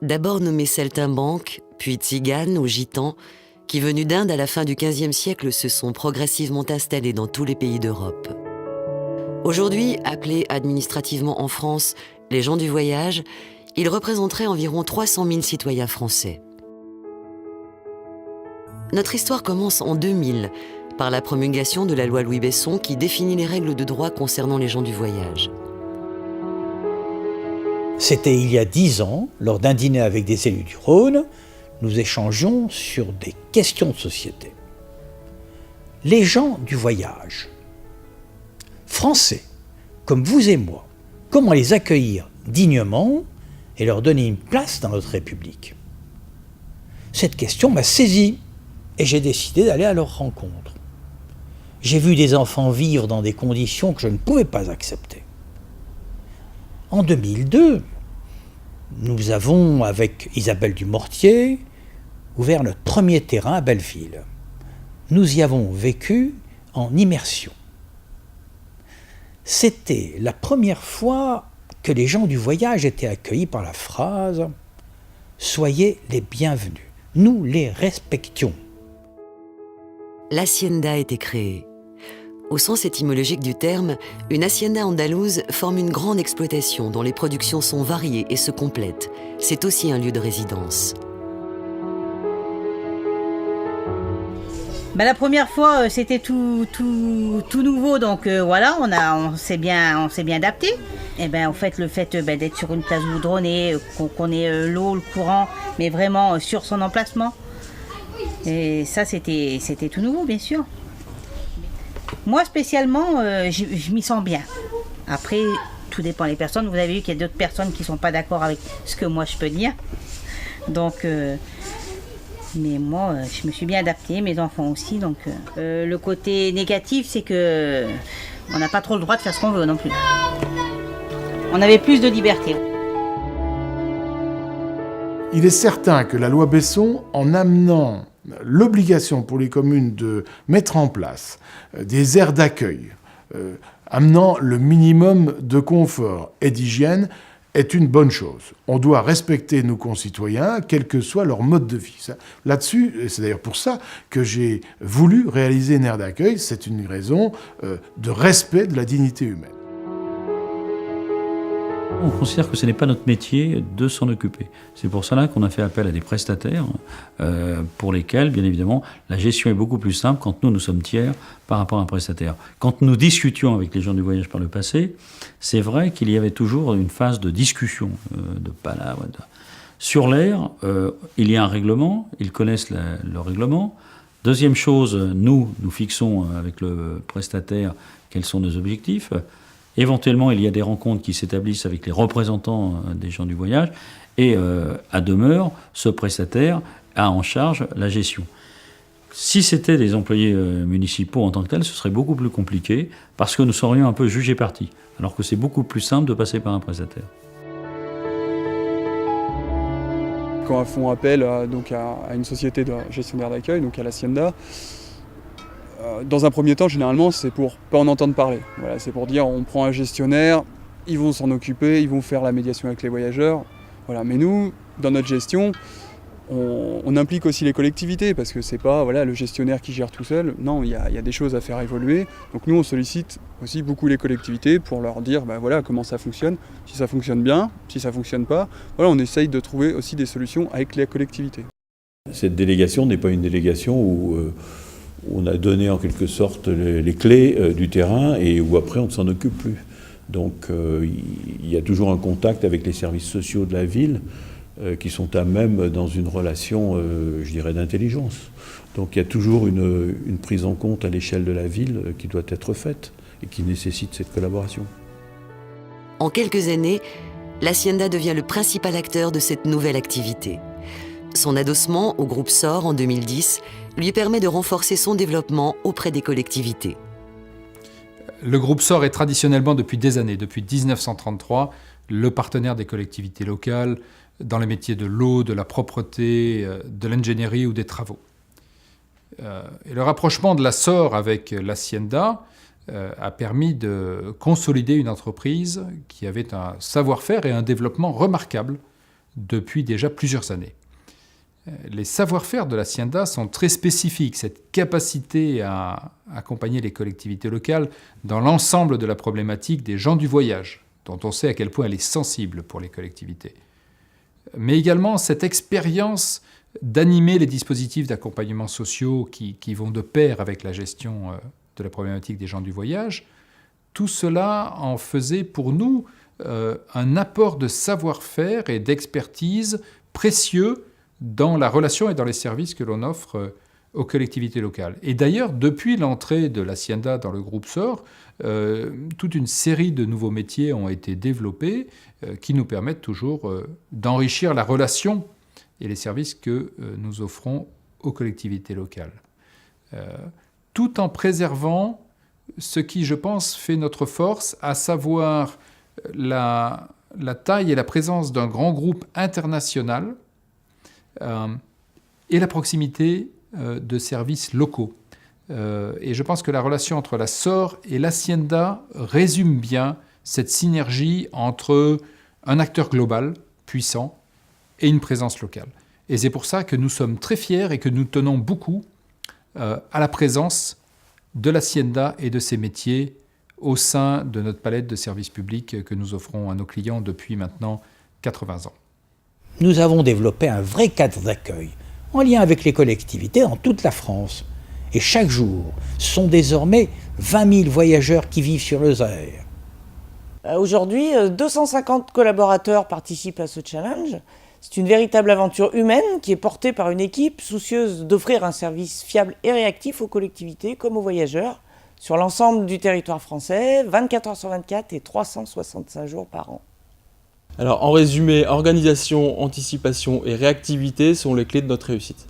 D'abord nommés saltimbanques, puis tziganes ou gitans, qui venus d'Inde à la fin du XVe siècle se sont progressivement installés dans tous les pays d'Europe. Aujourd'hui, appelés administrativement en France les gens du voyage, ils représenteraient environ 300 000 citoyens français. Notre histoire commence en 2000, par la promulgation de la loi Louis Besson qui définit les règles de droit concernant les gens du voyage. C'était il y a 10 ans, lors d'un dîner avec des élus du Rhône, nous échangions sur des questions de société. Les gens du voyage, français, comme vous et moi, comment les accueillir dignement et leur donner une place dans notre République? Cette question m'a saisi et j'ai décidé d'aller à leur rencontre. J'ai vu des enfants vivre dans des conditions que je ne pouvais pas accepter. En 2002, nous avons, avec Isabelle Dumortier, ouvert notre premier terrain à Belleville. Nous y avons vécu en immersion. C'était la première fois que les gens du voyage étaient accueillis par la phrase « Soyez les bienvenus ». Nous les respections. L'hacienda a été créée. Au sens étymologique du terme, une hacienda andalouse forme une grande exploitation dont les productions sont variées et se complètent. C'est aussi un lieu de résidence. La première fois, c'était tout nouveau, donc voilà, on s'est bien adapté. Et en fait, le fait d'être sur une place goudronnée, qu'on ait l'eau, le courant, mais vraiment sur son emplacement. Et ça, c'était tout nouveau, bien sûr. Moi, spécialement, je m'y sens bien. Après, tout dépend des personnes. Vous avez vu qu'il y a d'autres personnes qui ne sont pas d'accord avec ce que moi je peux dire. Donc, mais moi, je me suis bien adaptée, mes enfants aussi. Donc, le côté négatif, c'est que on n'a pas trop le droit de faire ce qu'on veut non plus. On avait plus de liberté. Il est certain que la loi Besson, en amenant l'obligation pour les communes de mettre en place des aires d'accueil, amenant le minimum de confort et d'hygiène, est une bonne chose. On doit respecter nos concitoyens, quel que soit leur mode de vie. Là-dessus, c'est d'ailleurs pour ça que j'ai voulu réaliser une aire d'accueil, c'est une raison de respect de la dignité humaine. On considère que ce n'est pas notre métier de s'en occuper. C'est pour cela qu'on a fait appel à des prestataires pour lesquels, bien évidemment, la gestion est beaucoup plus simple quand nous sommes tiers par rapport à un prestataire. Quand nous discutions avec les gens du voyage par le passé, c'est vrai qu'il y avait toujours une phase de discussion, de palabre. Sur l'air, il y a un règlement, ils connaissent le règlement. Deuxième chose, nous fixons avec le prestataire quels sont nos objectifs. Éventuellement, il y a des rencontres qui s'établissent avec les représentants des gens du voyage et à demeure, ce prestataire a en charge la gestion. Si c'était des employés municipaux en tant que tels, ce serait beaucoup plus compliqué parce que nous serions un peu jugés partis, alors que c'est beaucoup plus simple de passer par un prestataire. Quand elles font appel à une société de gestionnaire d'accueil, donc à l'hacienda, dans un premier temps, généralement, c'est pour pas en entendre parler. Voilà, c'est pour dire, on prend un gestionnaire, ils vont s'en occuper, ils vont faire la médiation avec les voyageurs. Voilà. Mais nous, dans notre gestion, on implique aussi les collectivités, parce que c'est pas le gestionnaire qui gère tout seul. Non, il y a des choses à faire évoluer. Donc nous, on sollicite aussi beaucoup les collectivités pour leur dire comment ça fonctionne, si ça fonctionne bien, si ça fonctionne pas. Voilà, on essaye de trouver aussi des solutions avec les collectivités. Cette délégation n'est pas une délégation où on a donné en quelque sorte les clés du terrain et où après on ne s'en occupe plus. Donc il y a toujours un contact avec les services sociaux de la ville qui sont à même dans une relation, je dirais, d'intelligence. Donc il y a toujours une prise en compte à l'échelle de la ville qui doit être faite et qui nécessite cette collaboration. En quelques années, l'hacienda devient le principal acteur de cette nouvelle activité. Son adossement au groupe SOR en 2010 lui permet de renforcer son développement auprès des collectivités. Le groupe SOR est traditionnellement, depuis des années, depuis 1933, le partenaire des collectivités locales dans les métiers de l'eau, de la propreté, de l'ingénierie ou des travaux. Et le rapprochement de la SOR avec l'Hacienda a permis de consolider une entreprise qui avait un savoir-faire et un développement remarquable depuis déjà plusieurs années. Les savoir-faire de l'Hacienda sont très spécifiques, cette capacité à accompagner les collectivités locales dans l'ensemble de la problématique des gens du voyage, dont on sait à quel point elle est sensible pour les collectivités. Mais également cette expérience d'animer les dispositifs d'accompagnement sociaux qui vont de pair avec la gestion de la problématique des gens du voyage. Tout cela en faisait pour nous un apport de savoir-faire et d'expertise précieux dans la relation et dans les services que l'on offre aux collectivités locales. Et d'ailleurs, depuis l'entrée de l'Hacienda dans le groupe SOR, toute une série de nouveaux métiers ont été développés qui nous permettent toujours d'enrichir la relation et les services que nous offrons aux collectivités locales. Tout en préservant ce qui, je pense, fait notre force, à savoir la taille et la présence d'un grand groupe international et la proximité de services locaux. Et je pense que la relation entre la SOR et l'Hacienda résume bien cette synergie entre un acteur global, puissant, et une présence locale. Et c'est pour ça que nous sommes très fiers et que nous tenons beaucoup à la présence de l'Hacienda et de ses métiers au sein de notre palette de services publics que nous offrons à nos clients depuis maintenant 80 ans. Nous avons développé un vrai cadre d'accueil, en lien avec les collectivités dans toute la France. Et chaque jour, ce sont désormais 20 000 voyageurs qui vivent sur Lozère. Aujourd'hui, 250 collaborateurs participent à ce challenge. C'est une véritable aventure humaine qui est portée par une équipe soucieuse d'offrir un service fiable et réactif aux collectivités comme aux voyageurs sur l'ensemble du territoire français, 24 heures sur 24 et 365 jours par an. Alors en résumé, organisation, anticipation et réactivité sont les clés de notre réussite.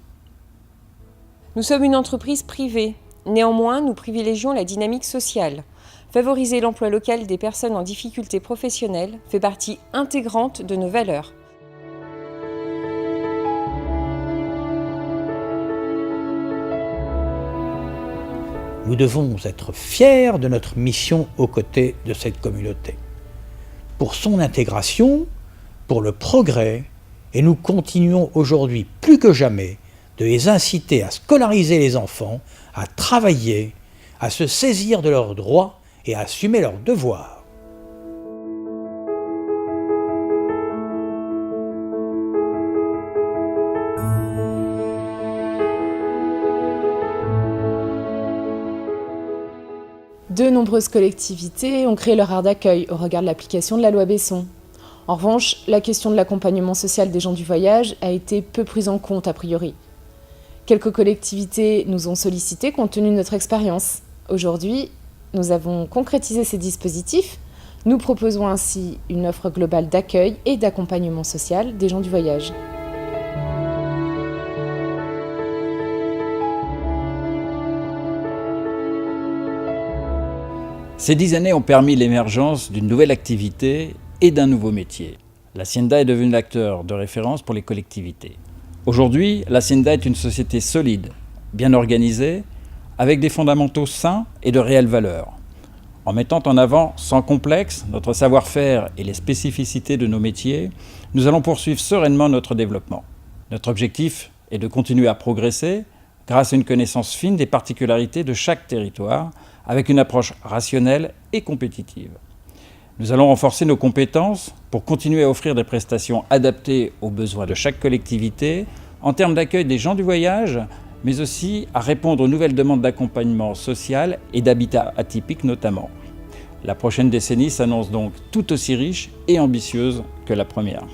Nous sommes une entreprise privée. Néanmoins, nous privilégions la dynamique sociale. Favoriser l'emploi local des personnes en difficulté professionnelle fait partie intégrante de nos valeurs. Nous devons être fiers de notre mission aux côtés de cette communauté. Pour son intégration, pour le progrès, et nous continuons aujourd'hui plus que jamais de les inciter à scolariser les enfants, à travailler, à se saisir de leurs droits et à assumer leurs devoirs. De nombreuses collectivités ont créé leur aire d'accueil au regard de l'application de la loi Besson. En revanche, la question de l'accompagnement social des gens du voyage a été peu prise en compte a priori. Quelques collectivités nous ont sollicité compte tenu de notre expérience. Aujourd'hui, nous avons concrétisé ces dispositifs. Nous proposons ainsi une offre globale d'accueil et d'accompagnement social des gens du voyage. Ces 10 années ont permis l'émergence d'une nouvelle activité et d'un nouveau métier. L'Hacienda est devenue l'acteur de référence pour les collectivités. Aujourd'hui, l'Hacienda est une société solide, bien organisée, avec des fondamentaux sains et de réelles valeurs. En mettant en avant sans complexe notre savoir-faire et les spécificités de nos métiers, nous allons poursuivre sereinement notre développement. Notre objectif est de continuer à progresser grâce à une connaissance fine des particularités de chaque territoire, avec une approche rationnelle et compétitive. Nous allons renforcer nos compétences pour continuer à offrir des prestations adaptées aux besoins de chaque collectivité en termes d'accueil des gens du voyage, mais aussi à répondre aux nouvelles demandes d'accompagnement social et d'habitat atypique notamment. La prochaine décennie s'annonce donc tout aussi riche et ambitieuse que la première.